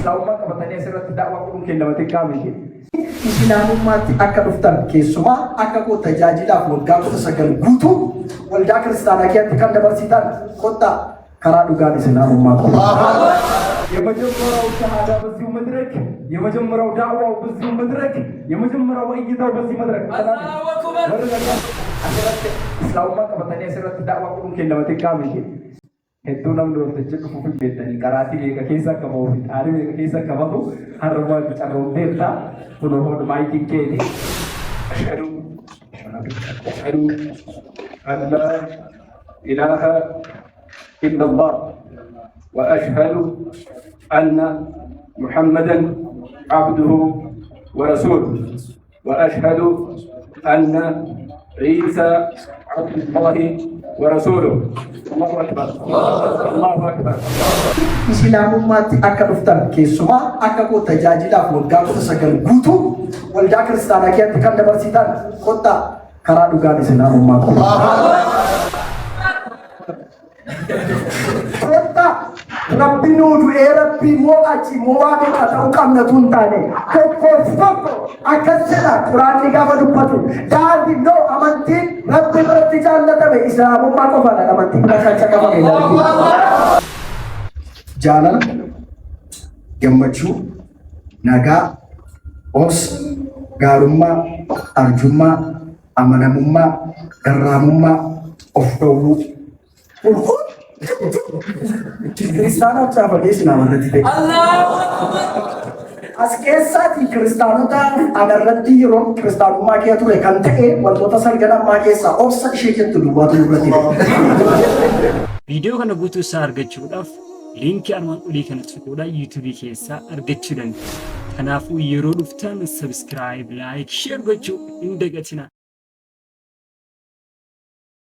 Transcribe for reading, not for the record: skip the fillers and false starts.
islaamummaa qabatanii asirratti daawwaa godhuun kennamate qaamiti. Islaamummaatti akka dhuftan keessumaa akka koo tajaajilaaf waggaa 9 guutuu waldaa kiristaanaa keessatti kan dabarsitan kottaa karaa dhugaan islaamummaa qaba. የመጀመሪያው ሸሃዳ በዚህ መድረክ የመጀመሪያው ዳዕዋው በዚህ መድረክ የመጀመሪያው እይታው በዚህ መድረክ አላሁ አክበር islaamummaa qabatanii asirratti daawwaa godhuun kennamate qaamiti. Hedduu namni waltajjii dhufuuf beektanii qaraatii beeka keessa akka bahu fi xaarii beeka keessa akka bahu har'umaa carroomteetta kun hoodhu maayikiin keeti. Ashhadu an laa ilaaha illa Allah wa ashhadu anna Muhammadan abduhu wa rasuluhu wa ashhadu anna Isa abdullahi ورسوله الله أكبر الله أكبر. islaamummaatti akka dhuftan keessumaa akka koo tajaajilaaf waggaa 9 guutuu waldaa kiristaanaa keessatti kan dabarsitan kottaa karaa dhugaan islaamummaa qaba. Kottaa rabbi nuu du'ee rabbi moo achi moo waa meeqa ta'uu qabna tun taane tokko akkas jedha quraanni gaafa dubbatu daandii noo amantiin rabbi biratti jaallatame islaamummaa qofaadha amantiin biratti qabame. Jaalala, gammachuu, nagaa, obsa, gaarummaa, arjummaa, amanamummaa, garraamummaa, of dhowwuu. Kiristaanota caafatee sinaamarratti ta'e. As keessatti kiristaanota agarratti yeroo kiristaanummaa kee ture kan ta'e wantoota sarganammaa keessaa obsa ishee jettu duwwaatu irratti. Viidiyoo kana guutuu isaa argachuudhaaf liinkii armaan olii kana tuquudhaan yuutuubii keessaa argachuu dandeessu. Kanaafuu yeroo dhuftan sabiskiraayib, laayik, sheer gochuu hin dagatinaa.